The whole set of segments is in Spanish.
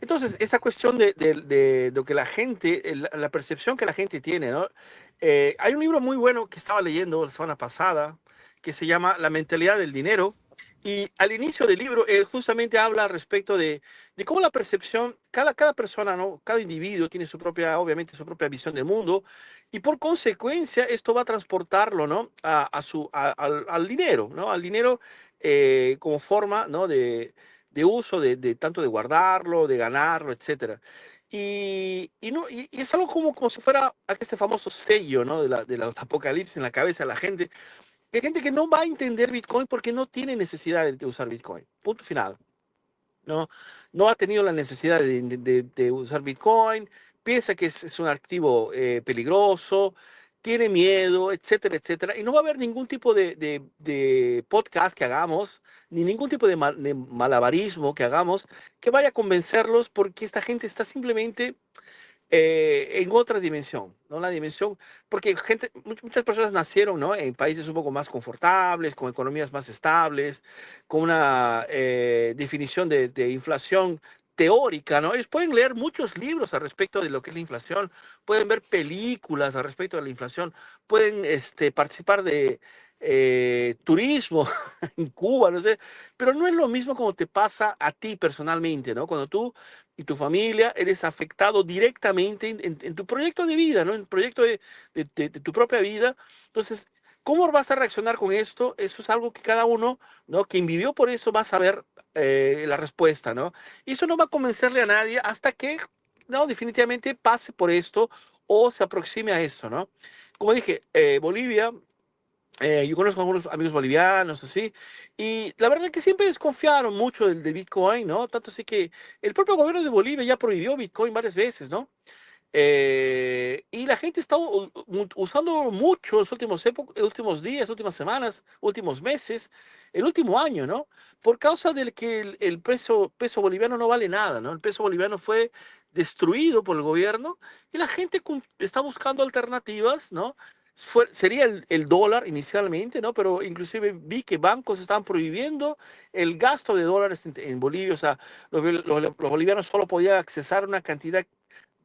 Entonces, esa cuestión de lo que la gente, la percepción que la gente tiene, ¿no? Hay un libro muy bueno que estaba leyendo la semana pasada que se llama La mentalidad del dinero. Y al inicio del libro, él justamente habla respecto de cómo la percepción, cada persona, ¿no? Cada individuo tiene su propia, obviamente, su propia visión del mundo. Y por consecuencia, esto va a transportarlo, ¿no? Al dinero, ¿no? Al dinero como forma, ¿no? De uso, de tanto de guardarlo, de ganarlo, etcétera. Y no, y es algo como si fuera este famoso sello, ¿no? De la apocalipsis en la cabeza de la gente. Hay gente que no va a entender Bitcoin porque no tiene necesidad de usar Bitcoin. Punto final. No, no ha tenido la necesidad de usar Bitcoin, piensa que es un activo peligroso, tiene miedo, etcétera, etcétera. Y no va a haber ningún tipo de podcast que hagamos, ni ningún tipo de malabarismo que hagamos que vaya a convencerlos porque esta gente está simplemente en otra dimensión, ¿no? La dimensión, porque muchas personas nacieron, ¿no? En países un poco más confortables, con economías más estables, con una definición de inflación teórica, ¿no? Ellos pueden leer muchos libros al respecto de lo que es la inflación, pueden ver películas al respecto de la inflación, pueden participar de turismo en Cuba, no sé, pero no es lo mismo como te pasa a ti personalmente, ¿no? Cuando tú y tu familia, eres afectado directamente en tu proyecto de vida, ¿no? En el proyecto de tu propia vida. Entonces, ¿cómo vas a reaccionar con esto? Eso es algo que cada uno, ¿no? Quien vivió por eso va a saber la respuesta, ¿no? Y eso no va a convencerle a nadie hasta que, no, definitivamente pase por esto o se aproxime a eso, ¿no? Como dije, Bolivia yo conozco algunos amigos bolivianos, así, y la verdad es que siempre desconfiaron mucho del Bitcoin, ¿no? Tanto así que el propio gobierno de Bolivia ya prohibió Bitcoin varias veces, ¿no? Y la gente está usando mucho en los últimos días, últimas semanas, últimos meses, el último año, ¿no? Por causa de que el peso boliviano no vale nada, ¿no? El peso boliviano fue destruido por el gobierno y la gente está buscando alternativas, ¿no? Sería el dólar inicialmente, ¿no? Pero inclusive vi que bancos están prohibiendo el gasto de dólares en Bolivia, o sea, los bolivianos solo podían accesar una cantidad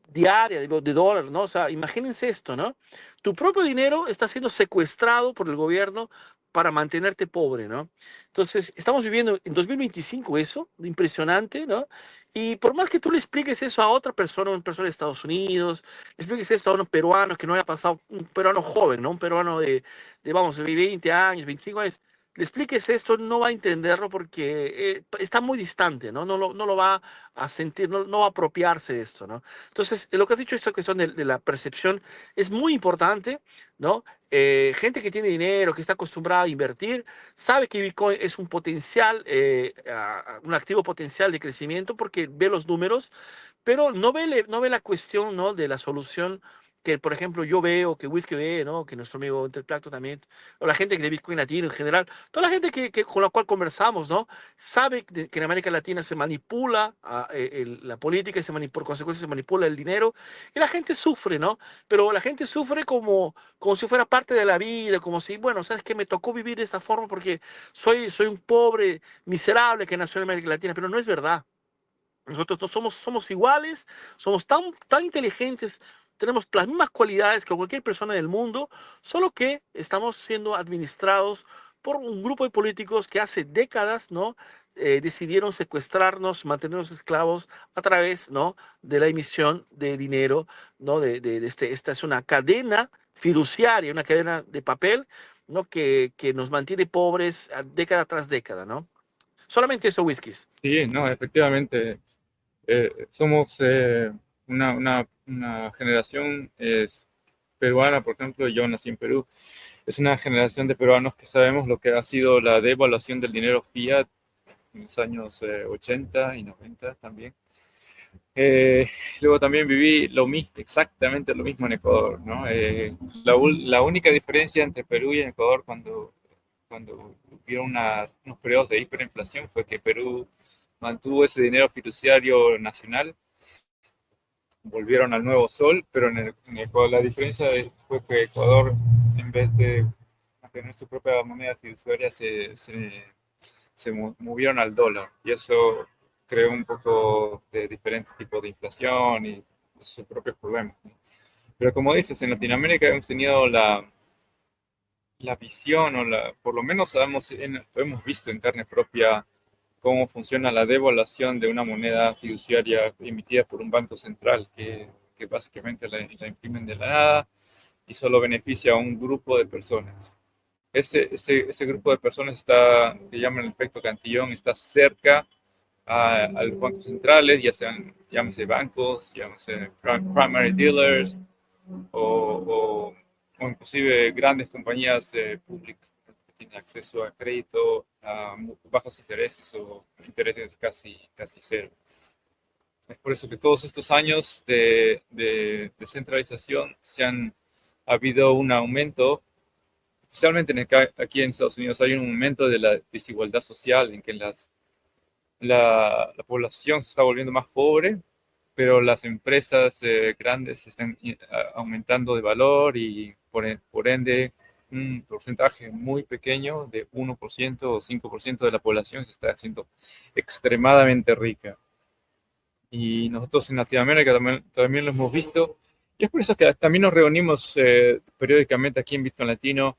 diaria de dólares, ¿no? O sea, imagínense esto, ¿no? Tu propio dinero está siendo secuestrado por el gobierno para mantenerte pobre, ¿no? Entonces, estamos viviendo en 2025 eso, impresionante, ¿no? Y por más que tú le expliques eso a otra persona, una persona de Estados Unidos, le expliques esto a un peruano que no haya pasado, un peruano joven, ¿no? Un peruano vamos, de 20 años, 25 años, le expliques esto, no va a entenderlo porque está muy distante, ¿no? No lo va a sentir, no va a apropiarse de esto, ¿no? Entonces, lo que has dicho, esta cuestión de la percepción es muy importante, ¿no? Gente que tiene dinero, que está acostumbrada a invertir, sabe que Bitcoin es un potencial, un activo potencial de crecimiento porque ve los números, pero no ve la cuestión, ¿no? De la solución que, por ejemplo, yo veo, que Whisky ve, ¿no? Que nuestro amigo Interplacto también, o la gente de Bitcoin Latino en general, toda la gente con la cual conversamos, ¿no? Sabe que en América Latina se manipula la política y por consecuencia se manipula el dinero y la gente sufre, ¿no? Pero la gente sufre como si fuera parte de la vida, como si, bueno, ¿sabes qué? Me tocó vivir de esta forma porque soy un pobre miserable que nació en América Latina, pero no es verdad. Nosotros no somos iguales, somos tan inteligentes, tenemos las mismas cualidades que cualquier persona del mundo, solo que estamos siendo administrados por un grupo de políticos que hace décadas, ¿no? Decidieron secuestrarnos, mantenernos esclavos a través, ¿no? De la emisión de dinero, ¿no? Esta es una cadena fiduciaria, una cadena de papel, ¿no? Que nos mantiene pobres década tras década, ¿no? Solamente eso, whiskies. Sí, no, efectivamente, somos una generación peruana, por ejemplo, yo nací en Perú, es una generación de peruanos que sabemos lo que ha sido la devaluación del dinero fiat en los años 80 y 90 también. Eh, Luego también viví lo mismo, exactamente lo mismo en Ecuador, ¿no? La única diferencia entre Perú y Ecuador cuando hubieron unos periodos de hiperinflación fue que Perú mantuvo ese dinero fiduciario nacional, volvieron al nuevo sol, pero en Ecuador la diferencia fue que Ecuador, en vez de mantener su propia moneda fiduciaria, se movieron al dólar. Y eso creó un poco de diferentes tipos de inflación y sus propios problemas, ¿no? Pero como dices, en Latinoamérica hemos tenido la visión, por lo menos hemos visto en carne propia cómo funciona la devaluación de una moneda fiduciaria emitida por un banco central, que básicamente la imprimen de la nada y solo beneficia a un grupo de personas. Ese grupo de personas está, que llaman el efecto Cantillón, está cerca a los bancos centrales, ya sean, llámese bancos, llámese primary dealers o, o inclusive grandes compañías públicas que tienen acceso a crédito a bajos intereses o intereses casi cero. Es por eso que todos estos años de descentralización ha habido un aumento, especialmente aquí en Estados Unidos hay un aumento de la desigualdad social en que la población se está volviendo más pobre, pero las empresas grandes están aumentando de valor y por ende un porcentaje muy pequeño de 1% o 5% de la población se está haciendo extremadamente rica. Y nosotros en Latinoamérica también lo hemos visto. Y es por eso que también nos reunimos periódicamente aquí en Bitcoin Latino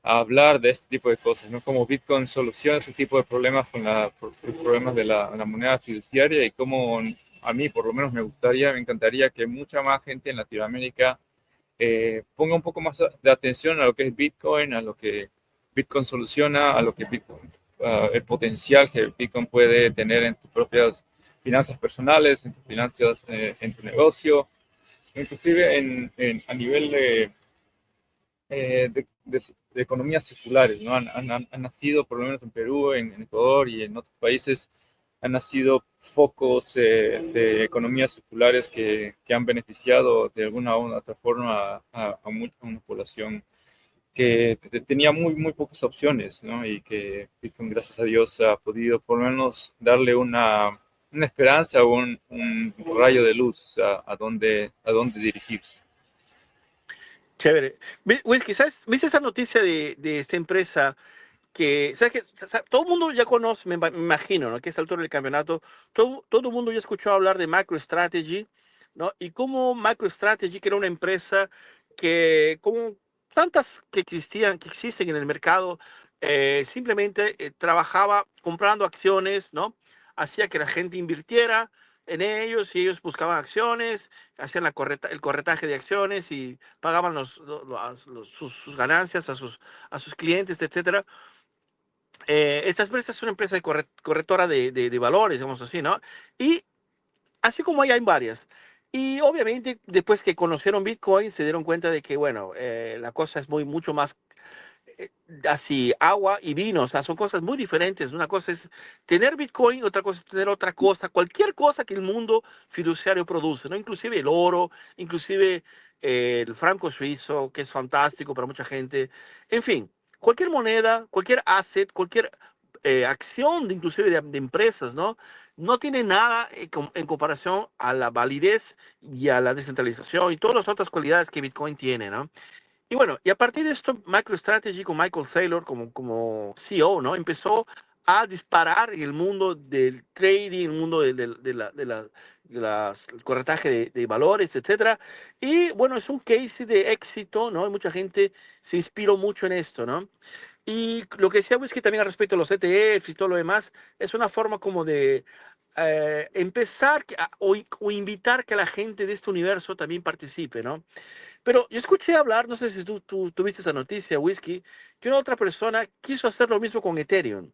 a hablar de este tipo de cosas, ¿no? Cómo Bitcoin soluciona ese tipo de problemas con los problemas de la moneda fiduciaria y cómo a mí por lo menos me encantaría que mucha más gente en Latinoamérica ponga un poco más de atención a lo que es Bitcoin, a lo que Bitcoin soluciona, a lo que Bitcoin, el potencial que Bitcoin puede tener en tus propias finanzas personales, en tus finanzas, en tu negocio, inclusive a nivel de economías circulares, ¿no? Han nacido, por lo menos en Perú, en Ecuador y en otros países, han nacido focos de economías circulares que han beneficiado de alguna u otra forma a una población que tenía muy pocas opciones, ¿no? Y que Bitcoin, gracias a Dios, ha podido por lo menos darle una esperanza o un rayo de luz a dónde dirigirse. Chévere. Whisky, ¿sabes? ¿Viste esa noticia de esta empresa que, sabes que todo el mundo ya conoce, me imagino, ¿no? Que a esta altura del campeonato, todo el mundo ya escuchó hablar de MicroStrategy, ¿no? Y cómo MicroStrategy, que era una empresa que, como tantas que existen en el mercado, simplemente trabajaba comprando acciones, ¿no? Hacía que la gente invirtiera en ellos y ellos buscaban acciones, hacían el corretaje de acciones y pagaban sus ganancias a sus clientes, etcétera. Esta empresa es una empresa de correctora de valores, digamos así, ¿no? Y así como hay varias. Y obviamente, después que conocieron Bitcoin, se dieron cuenta de que, bueno, la cosa es mucho más eh, así, agua y vino, o sea, son cosas muy diferentes. Una cosa es tener Bitcoin, otra cosa es tener otra cosa, cualquier cosa que el mundo fiduciario produce, ¿no? Inclusive el oro, inclusive el franco suizo, que es fantástico para mucha gente. En fin, cualquier moneda, cualquier asset, cualquier acción, inclusive de empresas, ¿no? No tiene nada en comparación a la validez y a la descentralización y todas las otras cualidades que Bitcoin tiene, ¿no? Y bueno, y a partir de esto, MicroStrategy con Michael Saylor como CEO, ¿no? Empezó a disparar en el mundo del trading, el mundo de las el corretaje de valores, etcétera. Y bueno, es un case de éxito, ¿no? Y mucha gente se inspiró mucho en esto, ¿no? Y lo que decía Whisky también al respecto de los ETFs y todo lo demás, es una forma como de empezar o invitar que la gente de este universo también participe, ¿no? Pero yo escuché hablar, no sé si tú tuviste esa noticia, Whisky, que una otra persona quiso hacer lo mismo con Ethereum.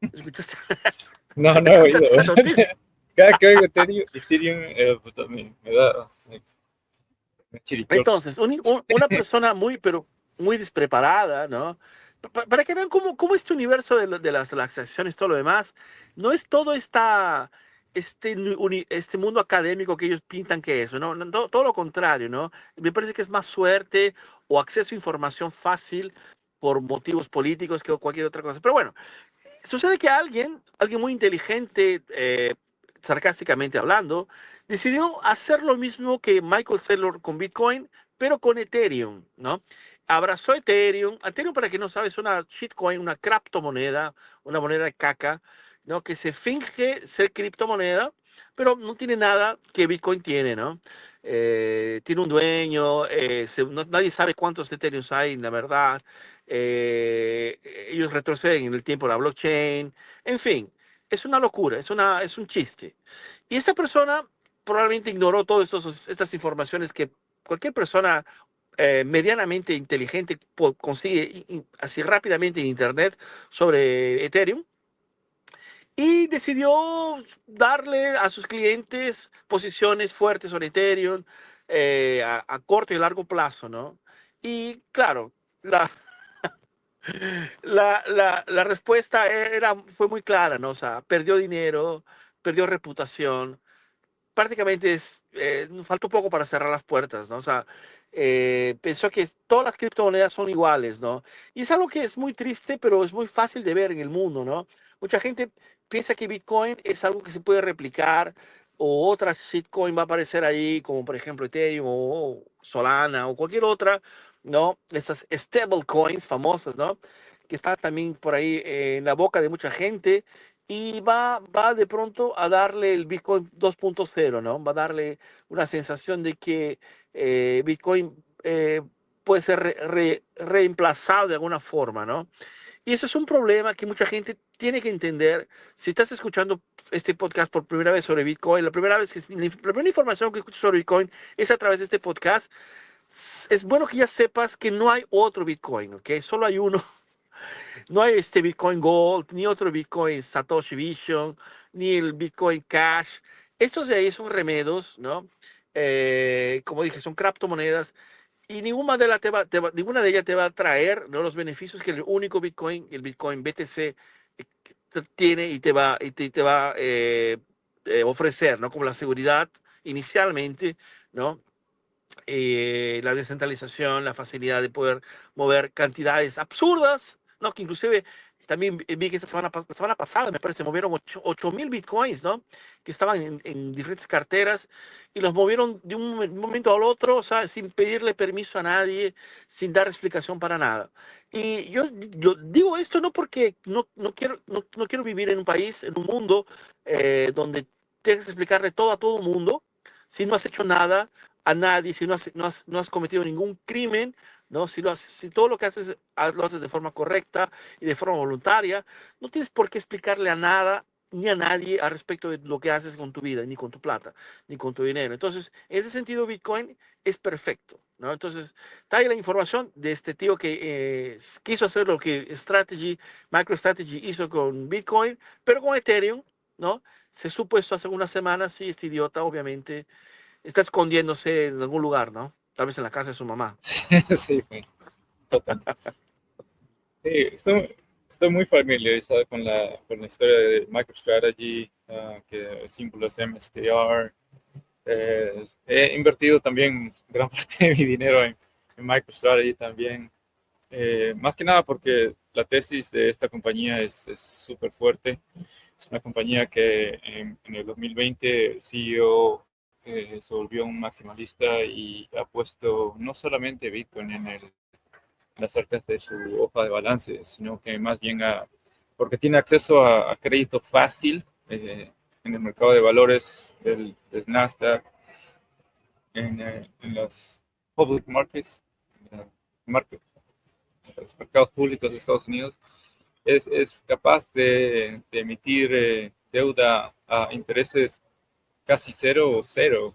¿Escuchaste, No he oído. escuchaste esa noticia? Cada que oigo Ethereum pues, me chiripió. Entonces, una persona pero muy despreparada, ¿no? Para que vean cómo este universo de las acciones y todo lo demás, no es todo este mundo académico que ellos pintan que es, ¿no? Todo lo contrario, ¿no? Me parece que es más suerte o acceso a información fácil por motivos políticos que cualquier otra cosa. Pero bueno, sucede que alguien muy inteligente, sarcásticamente hablando, decidió hacer lo mismo que Michael Saylor con Bitcoin, pero con Ethereum, ¿no? Abrazó Ethereum. Ethereum, para quien no sabe, es una shitcoin, una criptomoneda, una moneda de caca, ¿no? Que se finge ser criptomoneda, pero no tiene nada que Bitcoin tiene, ¿no? Tiene un dueño, nadie sabe cuántos Ethereum hay, la verdad. Eh, Ellos retroceden en el tiempo la blockchain. En fin, es una locura, es un chiste. Y esta persona probablemente ignoró todas estas informaciones que cualquier persona medianamente inteligente consigue así rápidamente en Internet sobre Ethereum y decidió darle a sus clientes posiciones fuertes sobre Ethereum a corto y largo plazo, ¿no? Y claro, la, la respuesta fue muy clara, ¿no? O sea, perdió dinero, perdió reputación, prácticamente faltó poco para cerrar las puertas, ¿no? O sea, pensó que todas las criptomonedas son iguales, ¿no? Y es algo que es muy triste, pero es muy fácil de ver en el mundo, ¿no? Mucha gente piensa que Bitcoin es algo que se puede replicar o otra shitcoin va a aparecer ahí, como por ejemplo Ethereum o Solana o cualquier otra, ¿no? Esas stablecoins famosas, ¿no? Que están también por ahí en la boca de mucha gente y va de pronto a darle el Bitcoin 2.0, ¿no? Va a darle una sensación de que Bitcoin puede ser reemplazado de alguna forma, ¿no? Y eso es un problema que mucha gente tiene que entender. Si estás escuchando este podcast por primera vez sobre Bitcoin, la primera información que escuchas sobre Bitcoin es a través de este podcast, es bueno que ya sepas que no hay otro Bitcoin, ¿ok? Solo hay uno. No hay este Bitcoin Gold, ni otro Bitcoin Satoshi Vision, ni el Bitcoin Cash. Estos de ahí son remedios, ¿no? Como dije, son criptomonedas y ninguna de ellas te va a traer, ¿no?, los beneficios que el único Bitcoin, el Bitcoin BTC, tiene y te va a ofrecer, ¿no? Como la seguridad inicialmente, ¿no? La descentralización, la facilidad de poder mover cantidades absurdas, ¿no? Que inclusive también vi que la semana pasada, me parece, movieron 8.000 bitcoins, ¿no? Que estaban en diferentes carteras y los movieron de un momento al otro, o sea, sin pedirle permiso a nadie, sin dar explicación para nada. Y yo digo esto no porque no quiero vivir en un país, en un mundo donde tengas que explicarle todo a todo el mundo si no has hecho nada a nadie, si no has cometido ningún crimen, ¿no? Si todo lo que haces lo haces de forma correcta y de forma voluntaria, no tienes por qué explicarle a nada ni a nadie al respecto de lo que haces con tu vida, ni con tu plata, ni con tu dinero. Entonces, en ese sentido, Bitcoin es perfecto, ¿no? Entonces, está ahí la información de este tío que quiso hacer lo que MicroStrategy hizo con Bitcoin, pero con Ethereum, ¿no? Se supo esto hace unas semanas y este idiota, obviamente, está escondiéndose en algún lugar, ¿no? Tal vez en la casa de su mamá. Sí, sí, totalmente. Sí, estoy muy familiarizado con la historia de MicroStrategy, que el símbolo es MSTR. He invertido también gran parte de mi dinero en MicroStrategy también. Más que nada porque la tesis de esta compañía es súper fuerte. Es una compañía que en el 2020 el CEO se volvió un maximalista y ha puesto no solamente Bitcoin en las arcas de su hoja de balance, sino que más bien porque tiene acceso a crédito fácil en el mercado de valores del Nasdaq, en los public markets, eh, market, los mercados públicos de Estados Unidos, es capaz de emitir deuda a intereses casi cero o cero.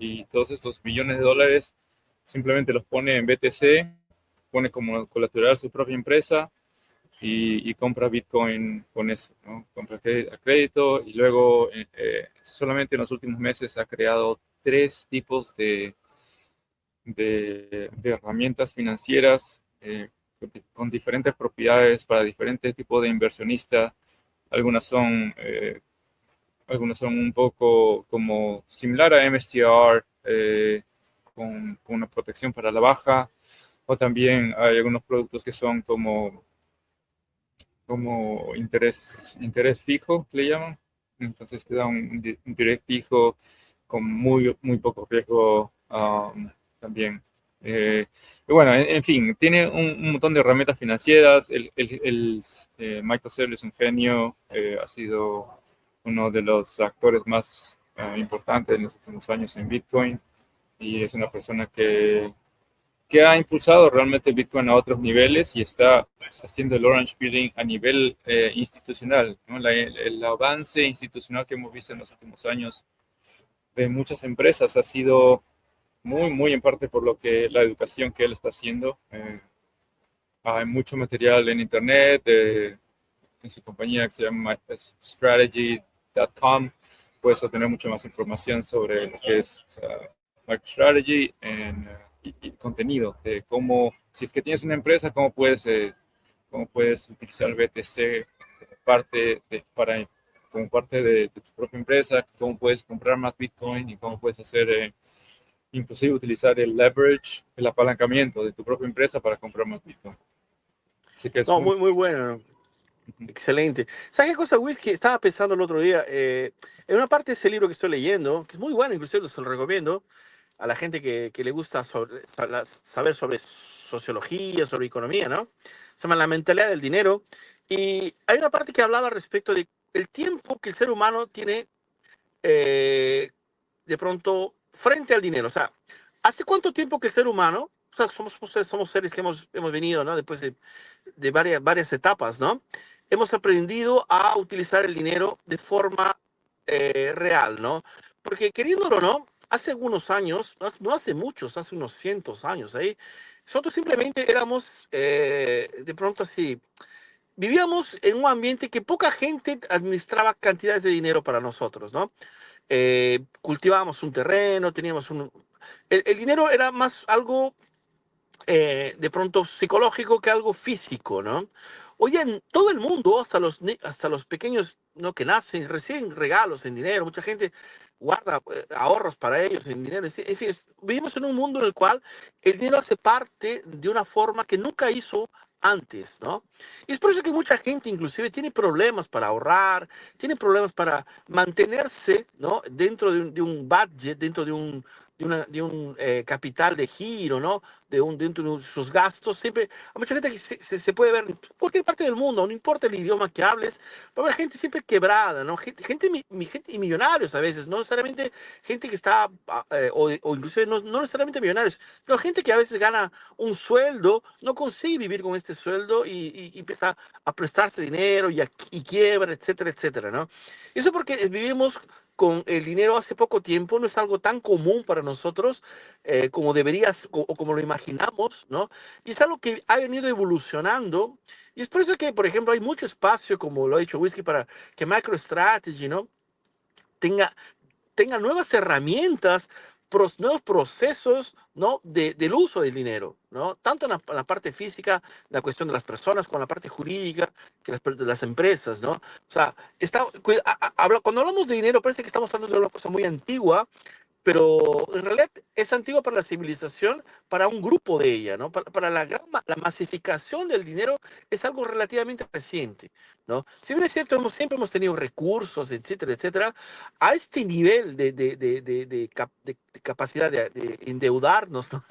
Y todos estos billones de dólares simplemente los pone en BTC, pone como colateral su propia empresa y compra Bitcoin con eso, ¿no? Compra a crédito y luego solamente en los últimos meses ha creado tres tipos de herramientas financieras con diferentes propiedades para diferentes tipos de inversionistas. Algunas son, algunas son un poco como similar a MSTR, con una protección para la baja, o también hay algunos productos que son como interés fijo, que le llaman. Entonces te da un interés fijo con muy poco riesgo también. Y bueno, en fin, tiene un montón de herramientas financieras. Michael Saylor es un genio, ha sido uno de los actores más importantes en los últimos años en Bitcoin y es una persona que ha impulsado realmente Bitcoin a otros niveles y está haciendo el Orange Building a nivel institucional, ¿no? El avance institucional que hemos visto en los últimos años de muchas empresas ha sido muy en parte por lo que la educación que él está haciendo. Hay mucho material en internet, en su compañía que se llama strategy.com. Puedes obtener mucho más información sobre lo que es MicroStrategy y contenido de cómo, si es que tienes una empresa, cómo puedes utilizar BTC como parte de tu propia empresa, cómo puedes comprar más Bitcoin y cómo puedes hacer inclusive utilizar el leverage, el apalancamiento de tu propia empresa para comprar más Bitcoin. Así que es No, muy... muy bueno. Excelente. ¿Sabes qué cosa, Whisky? Estaba pensando el otro día, en una parte de ese libro que estoy leyendo, que es muy bueno, inclusive se lo recomiendo a la gente que le gusta saber sobre sociología, sobre economía, ¿no? Se llama La mentalidad del dinero. Y hay una parte que hablaba respecto de el tiempo que el ser humano tiene eh, de pronto frente al dinero. O sea, ¿hace cuánto tiempo que el ser humano, o sea, somos seres que hemos venido, ¿no? Después de varias etapas, ¿no? Hemos aprendido a utilizar el dinero de forma real, ¿no? Porque queriéndolo o no, hace algunos años, no hace muchos, hace unos cientos años ahí, nosotros simplemente éramos de pronto así, vivíamos en un ambiente que poca gente administraba cantidades de dinero para nosotros, ¿no? Cultivábamos un terreno, teníamos un... El dinero era más algo de pronto psicológico que algo físico, ¿no? Hoy en todo el mundo, hasta los pequeños, ¿no? Que nacen, reciben regalos en dinero, mucha gente guarda ahorros para ellos en dinero. En fin, vivimos en un mundo en el cual el dinero hace parte de una forma que nunca hizo antes, ¿no? Y es por eso que mucha gente inclusive tiene problemas para ahorrar, tiene problemas para mantenerse, ¿no? Dentro de un budget, dentro de un capital de giro, ¿no? Dentro de sus gastos. Siempre hay mucha gente que se puede ver en cualquier parte del mundo, no importa el idioma que hables, va a haber gente siempre quebrada, ¿no? Gente y millonarios a veces, no necesariamente gente que está, o inclusive no necesariamente millonarios, pero gente que a veces gana un sueldo, no consigue vivir con este sueldo y empieza a prestarse dinero y quiebra, etcétera, etcétera, ¿no? Eso porque vivimos con el dinero hace poco tiempo, no es algo tan común para nosotros como deberías o como lo imaginamos, ¿no? Y es algo que ha venido evolucionando. Y es por eso que, por ejemplo, hay mucho espacio, como lo ha dicho Whisky, para que MicroStrategy, ¿no? tenga tenga nuevas herramientas, nuevos procesos, ¿no? Del uso del dinero, ¿no? Tanto en la parte física, la cuestión de las personas, con la parte jurídica, que de las empresas, ¿no? O sea, cuando hablamos de dinero parece que estamos hablando de una cosa muy antigua, pero en realidad es antigua para la civilización, para un grupo de ella, ¿no? Para la masificación del dinero es algo relativamente reciente, ¿no? Si bien es cierto, siempre hemos tenido recursos, etcétera, etcétera, a este nivel de capacidad de endeudarnos, ¿no?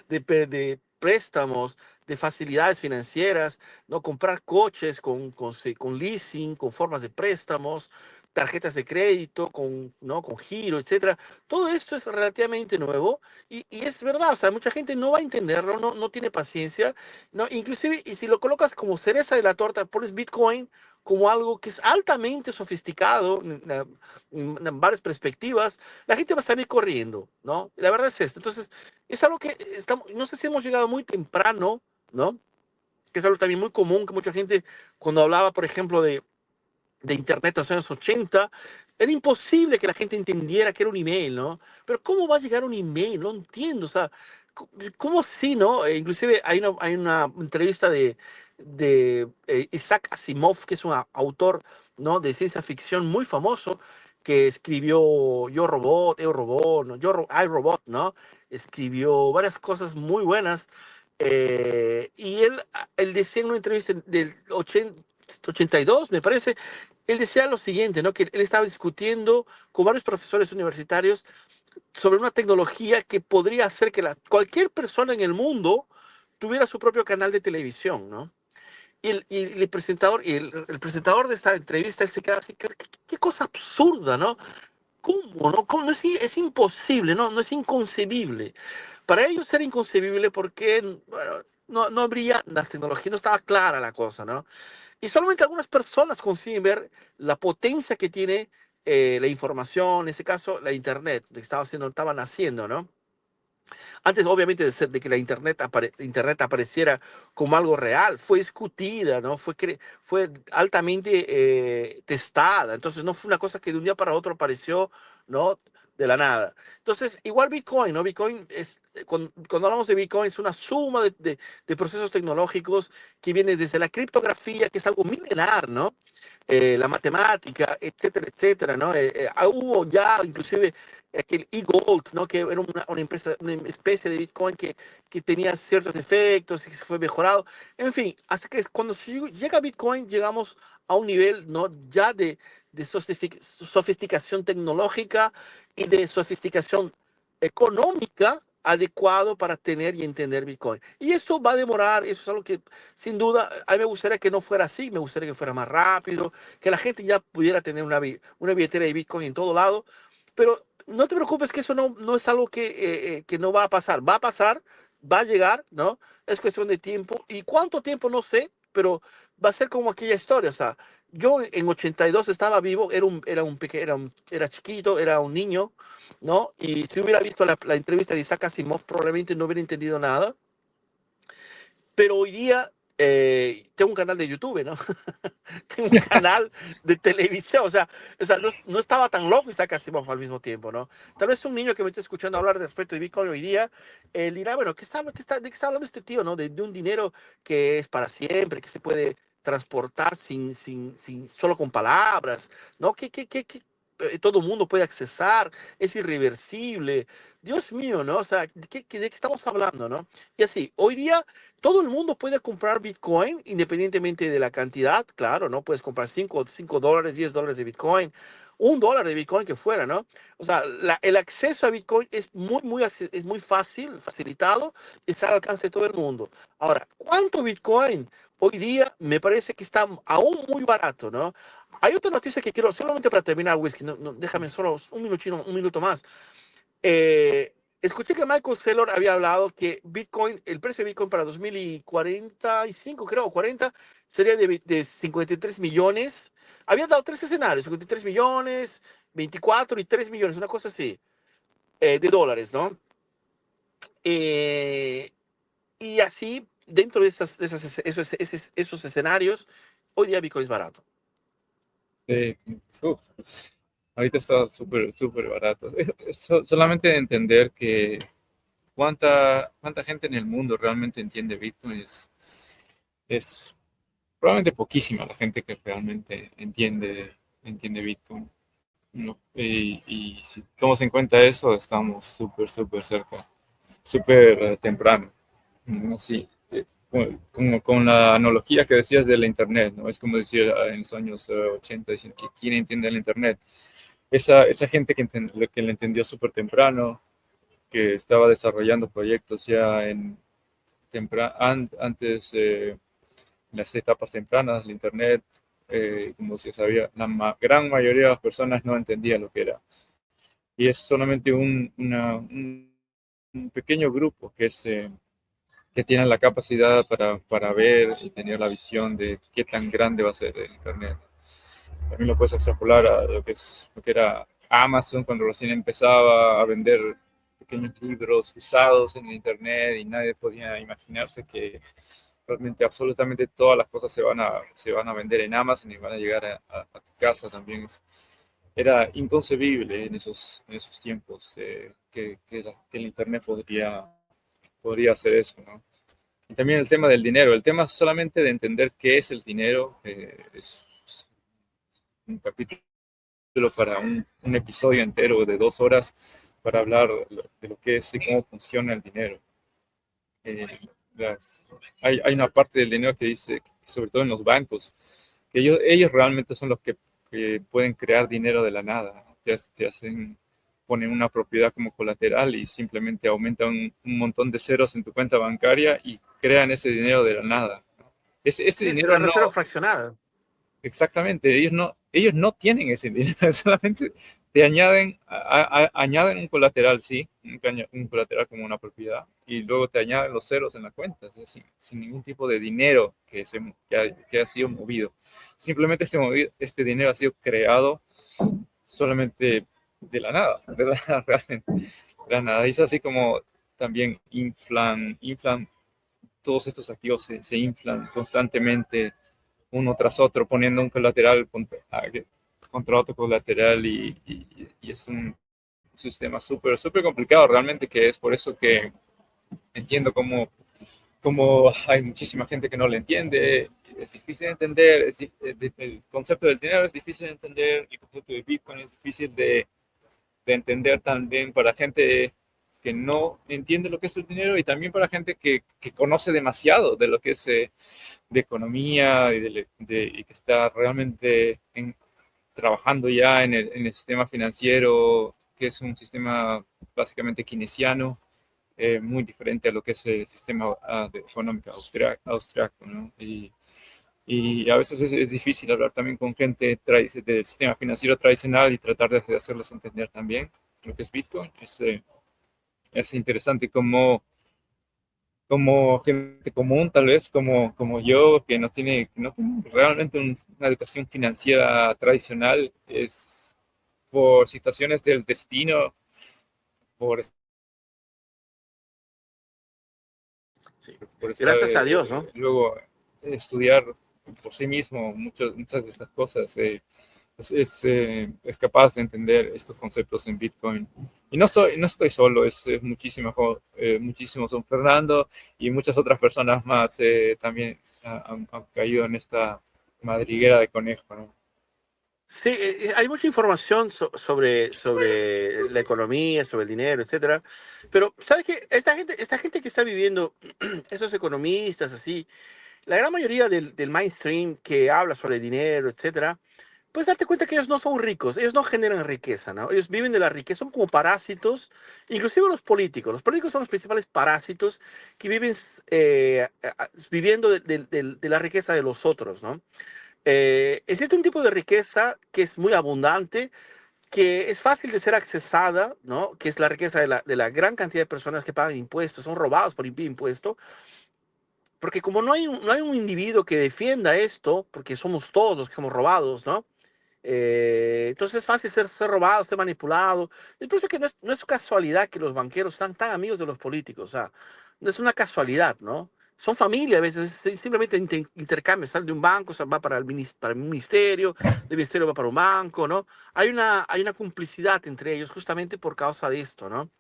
de préstamos, de facilidades financieras, ¿no? Comprar coches con leasing, con formas de préstamos, tarjetas de crédito, ¿no? Con giro, etcétera. Todo esto es relativamente nuevo y es verdad, o sea, mucha gente no va a entenderlo, no tiene paciencia, ¿no? Inclusive, y si lo colocas como cereza de la torta, pones Bitcoin como algo que es altamente sofisticado en varias perspectivas, la gente va a salir corriendo, ¿no? La verdad es esto. Entonces, es algo que estamos, no sé si hemos llegado muy temprano, ¿no? Que es algo también muy común, que mucha gente, cuando hablaba, por ejemplo, de Internet en los años 80, era imposible que la gente entendiera que era un email, ¿no? Pero ¿cómo va a llegar un email? No entiendo, o sea, ¿cómo así, no? Inclusive hay una entrevista de Isaac Asimov, que es un autor, ¿no? De ciencia ficción muy famoso, que escribió Yo Robot, Eu Robot, ¿no? I Robot, ¿no? Escribió varias cosas muy buenas. Y él decía en una entrevista del 82, me parece, él decía lo siguiente, ¿no? Que él estaba discutiendo con varios profesores universitarios sobre una tecnología que podría hacer que cualquier persona en el mundo tuviera su propio canal de televisión, ¿no? Y el presentador de esta entrevista, él se queda así, qué cosa absurda, ¿no? ¿Cómo, no? ¿Cómo? No es imposible, ¿no? No es inconcebible. Para ellos era inconcebible porque, bueno, no habría las tecnologías, no estaba clara la cosa, ¿no? Y solamente algunas personas consiguen ver la potencia que tiene la información, en ese caso la Internet, que estaba naciendo, ¿no? Antes, obviamente, de que la Internet apareciera como algo real, fue discutida, ¿no? Fue altamente testada. Entonces, no fue una cosa que de un día para otro apareció, ¿no? De la nada. Entonces, igual Bitcoin, ¿no? Bitcoin cuando hablamos de Bitcoin, es una suma de procesos tecnológicos que viene desde la criptografía, que es algo milenar, ¿no? La matemática, etcétera, etcétera, ¿no? Hubo ya inclusive aquel e-gold, ¿no? Que era una especie de Bitcoin que tenía ciertos efectos y que se fue mejorado. En fin, así que cuando llega Bitcoin, llegamos a un nivel, ¿no? Ya de sofisticación tecnológica y de sofisticación económica adecuado para tener y entender Bitcoin. Y eso va a demorar, eso es algo que sin duda a mí me gustaría que no fuera así, me gustaría que fuera más rápido, que la gente ya pudiera tener una billetera de Bitcoin en todo lado, pero no te preocupes que eso no es algo que no va a pasar, va a llegar, ¿no? Es cuestión de tiempo. ¿Y cuánto tiempo? No sé, pero va a ser como aquella historia, o sea, yo en 82 estaba vivo, era chiquito, era un niño, ¿no? Y si hubiera visto la entrevista de Isaac Asimov, probablemente no hubiera entendido nada. Pero hoy día tengo un canal de YouTube, ¿no? Tengo un canal de televisión, o sea no estaba tan loco Isaac Asimov al mismo tiempo, ¿no? Tal vez un niño que me esté escuchando hablar de respecto de Bitcoin hoy día, dirá, bueno, ¿de qué está hablando este tío, no? De un dinero que es para siempre, que se puede transportar solo con palabras, ¿no? Que todo el mundo puede accesar, es irreversible. Dios mío, ¿no? O sea, ¿de qué estamos hablando, no? Y así, hoy día todo el mundo puede comprar Bitcoin independientemente de la cantidad, claro, ¿no? Puedes comprar $5 $10 de Bitcoin, $1 de Bitcoin que fuera, ¿no? O sea, el acceso a Bitcoin es es muy fácil, facilitado, y está al alcance de todo el mundo. Ahora, ¿cuánto Bitcoin? Hoy día me parece que está aún muy barato, ¿no? Hay otra noticia que quiero, solamente para terminar, Whisky, déjame solo un minuto más. Escuché que Michael Saylor había hablado que Bitcoin, el precio de Bitcoin para 2045, creo, 40, sería de 53 millones. Había dado tres escenarios, 53 millones, 24 y 3 millones, una cosa así, de dólares, ¿no? Eh, y así, dentro esos escenarios, hoy día Bitcoin es barato. Sí, uf, ahorita está súper, súper barato. Solamente de entender que cuánta gente en el mundo realmente entiende Bitcoin es probablemente poquísima la gente que realmente entiende Bitcoin, ¿no? Y si tomamos en cuenta eso, estamos súper, súper cerca, súper temprano, ¿no? Sí, como con la analogía que decías de la Internet, ¿no? Es como decir en los años 80, dicen que quién entiende la Internet. Esa gente que la entendió súper temprano, que estaba desarrollando proyectos ya antes, las etapas tempranas del Internet, como se sabía, gran mayoría de las personas no entendía lo que era. Y es solamente un pequeño grupo que tiene la capacidad para ver y tener la visión de qué tan grande va a ser el Internet. También lo puedes extrapolar a lo que era Amazon cuando recién empezaba a vender pequeños libros usados en el Internet y nadie podía imaginarse que realmente absolutamente todas las cosas se van a vender en Amazon y van a llegar a tu casa también. Era inconcebible en esos tiempos que el Internet podría hacer eso, ¿no? Y también el tema del dinero. El tema solamente de entender qué es el dinero es un capítulo para un episodio entero de 2 horas para hablar de lo que es y cómo funciona el dinero. Eh, hay una parte del dinero que dice, sobre todo en los bancos, que ellos realmente son los que pueden crear dinero de la nada, ¿no? Te hacen ponen una propiedad como colateral y simplemente aumentan un montón de ceros en tu cuenta bancaria y crean ese dinero de la nada. Ese Es dinero la no, reserva fraccionada. exactamente, ellos no tienen ese dinero, solamente te añaden un colateral, sí, un colateral como una propiedad, y luego te añaden los ceros en la cuenta, o sea, sin ningún tipo de dinero que ha sido movido. Simplemente este dinero ha sido creado solamente de la nada, de la nada, realmente, de la nada. Y es así como también inflan todos estos activos, se inflan constantemente uno tras otro, poniendo un colateral contra otro colateral y es un sistema súper complicado realmente, que es por eso que entiendo cómo hay muchísima gente que no lo entiende. Es difícil de entender, el concepto del dinero es difícil de entender, el concepto de Bitcoin es difícil de entender también para gente que no entiende lo que es el dinero y también para gente que conoce demasiado de lo que es de economía y que está realmente trabajando ya en el sistema financiero, que es un sistema básicamente keynesiano, muy diferente a lo que es el sistema económico austriaco, ¿no? Y a veces es difícil hablar también con gente del sistema financiero tradicional y tratar de hacerles entender también lo que es Bitcoin. Es interesante como gente común, tal vez, como yo, que no tiene realmente una educación financiera tradicional, es por situaciones del destino, por, Sí. por estar Gracias a Dios, ¿no? luego estudiar por sí mismo muchas de estas cosas. Es capaz de entender estos conceptos en Bitcoin. Y no estoy solo, es muchísimo son Fernando y muchas otras personas más también han caído en esta madriguera de conejo, ¿no? Sí, hay mucha información sobre la economía, sobre el dinero, etcétera. Pero, ¿sabes qué? Esta gente que está viviendo, estos economistas así, la gran mayoría del mainstream que habla sobre dinero, etcétera, pues date cuenta que ellos no son ricos, ellos no generan riqueza, ¿no? Ellos viven de la riqueza, son como parásitos, inclusive los políticos. Los políticos son los principales parásitos que viven viviendo de la riqueza de los otros, ¿no? Existe un tipo de riqueza que es muy abundante, que es fácil de ser accesada, ¿no? Que es la riqueza de la gran cantidad de personas que pagan impuestos, son robados por impuestos, porque como no hay un individuo que defienda esto, porque somos todos los que somos robados, ¿no? Entonces es fácil ser robado, ser manipulado. Es por eso que no es casualidad que los banqueros sean tan amigos de los políticos. O sea, no es una casualidad, ¿no? Son familia a veces, simplemente intercambio, sale de un banco, o sea, va para el ministerio, del ministerio va para un banco, ¿no? Hay una complicidad entre ellos justamente por causa de esto, ¿no?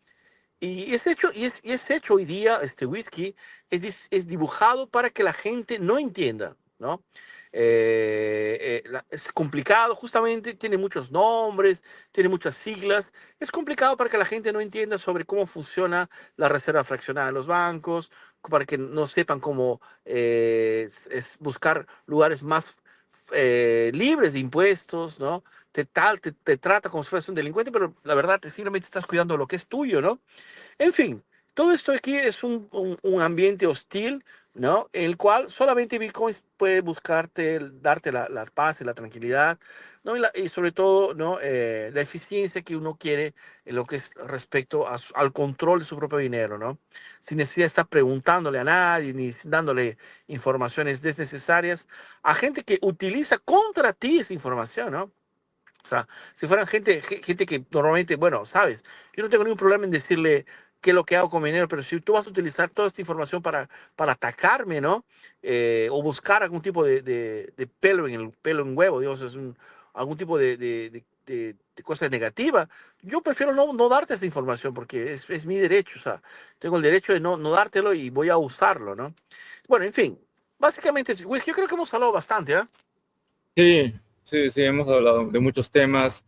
Y es hecho hoy día, este whisky es dibujado para que la gente no entienda, ¿no? Es complicado, justamente, tiene muchos nombres, tiene muchas siglas. Es complicado para que la gente no entienda sobre cómo funciona la reserva fraccionada de los bancos, para que no sepan cómo es buscar lugares más libres de impuestos, ¿no? Te trata como si fueras un delincuente, pero la verdad, simplemente estás cuidando lo que es tuyo, ¿no? En fin, todo esto aquí es un ambiente hostil, ¿no? En el cual solamente Bitcoin puede buscarte, darte la paz y la tranquilidad, ¿no? Y sobre todo, ¿no? La eficiencia que uno quiere en lo que es respecto al control de su propio dinero, ¿no? Sin necesidad de estar preguntándole a nadie ni dándole informaciones desnecesarias a gente que utiliza contra ti esa información, ¿no? O sea, si fueran gente que normalmente, bueno, sabes, yo no tengo ningún problema en decirle qué es lo que hago con mi dinero, pero si tú vas a utilizar toda esta información para atacarme, ¿no? O buscar algún tipo de pelo en huevo, digamos, algún tipo de cosa negativa, yo prefiero no darte esa información porque es mi derecho, o sea, tengo el derecho de no dártelo y voy a usarlo, ¿no? Bueno, en fin, básicamente, yo creo que hemos hablado bastante, ¿ah? Sí, sí, sí, hemos hablado de muchos temas,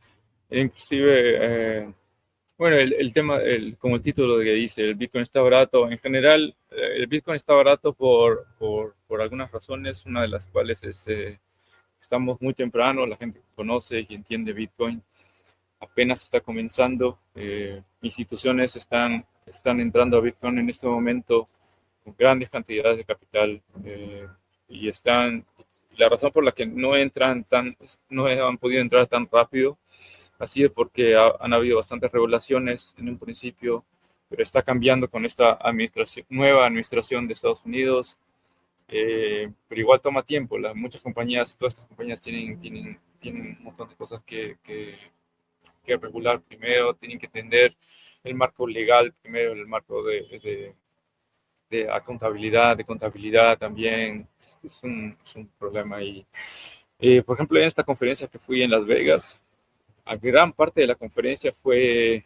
inclusive, bueno, el tema, como el título que dice, el Bitcoin está barato. En general, el Bitcoin está barato por algunas razones, una de las cuales es, estamos muy temprano, la gente conoce y entiende Bitcoin. apenas está comenzando. Instituciones están entrando a Bitcoin en este momento con grandes cantidades de capital y la razón por la que no han podido entrar tan rápido ha sido porque han habido bastantes regulaciones en un principio, pero está cambiando con esta nueva administración de Estados Unidos. Pero igual toma tiempo. Muchas compañías, todas estas compañías tienen un montón de cosas que regular primero, tienen que entender el marco legal primero, el marco de contabilidad, de contabilidad también. Es un problema. Y, por ejemplo, en esta conferencia que fui en Las Vegas, a gran parte de la conferencia fue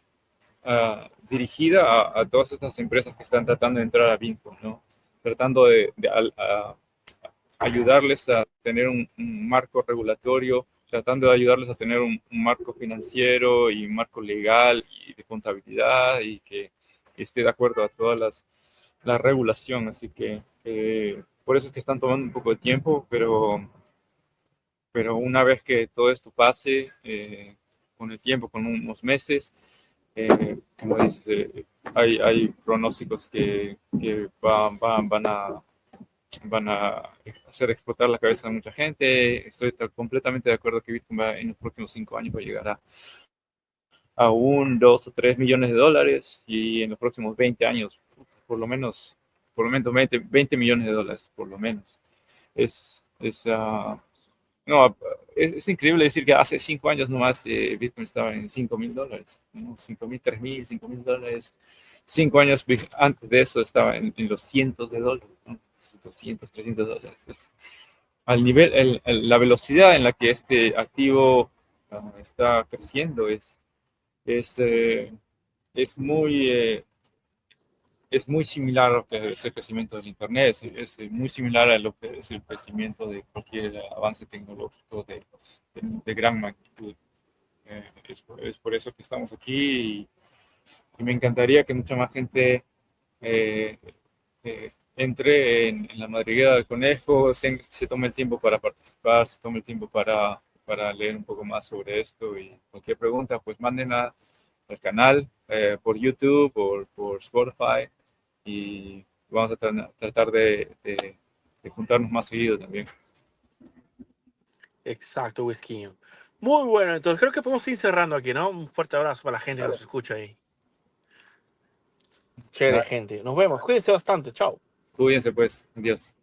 dirigida a todas estas empresas que están tratando de entrar a Bitcoin, ¿no? Tratando de ayudarles a tener un marco regulatorio, tratando de ayudarles a tener un marco financiero y un marco legal y de contabilidad y que esté de acuerdo a todas la regulación. Así que por eso es que están tomando un poco de tiempo, pero una vez que todo esto pase, con el tiempo, con unos meses, como dices, hay pronósticos que van a hacer explotar la cabeza de mucha gente. Estoy completamente de acuerdo que Bitcoin en los próximos 5 años va a llegar a 2 o 3 millones de dólares y en los próximos 20 años, por lo menos 20 millones de dólares, por lo menos. Es, es, uh, no, es increíble decir que hace 5 años nomás Bitcoin estaba en $5,000, ¿no? 5,000, 3,000, $5,000. 5 años antes de eso estaba en los cientos de dólares, ¿no? 200, $300. Al nivel, la velocidad en la que este activo está creciendo es, eh, es muy, eh, es muy similar a lo que es el crecimiento del Internet, es muy similar a lo que es el crecimiento de cualquier avance tecnológico de gran magnitud. Es por eso que estamos aquí y me encantaría que mucha más gente eh, entre en la madriguera del conejo, se tome el tiempo para participar, se tome el tiempo para leer un poco más sobre esto y cualquier pregunta, pues manden al canal por YouTube o por Spotify y vamos a tratar de juntarnos más seguido también. Exacto, Whisky. Muy bueno, entonces creo que podemos ir cerrando aquí, ¿no? Un fuerte abrazo para la gente que nos escucha ahí. Chévere, gente. Nos vemos. Cuídense bastante. Chao. Cuídense pues. Adiós.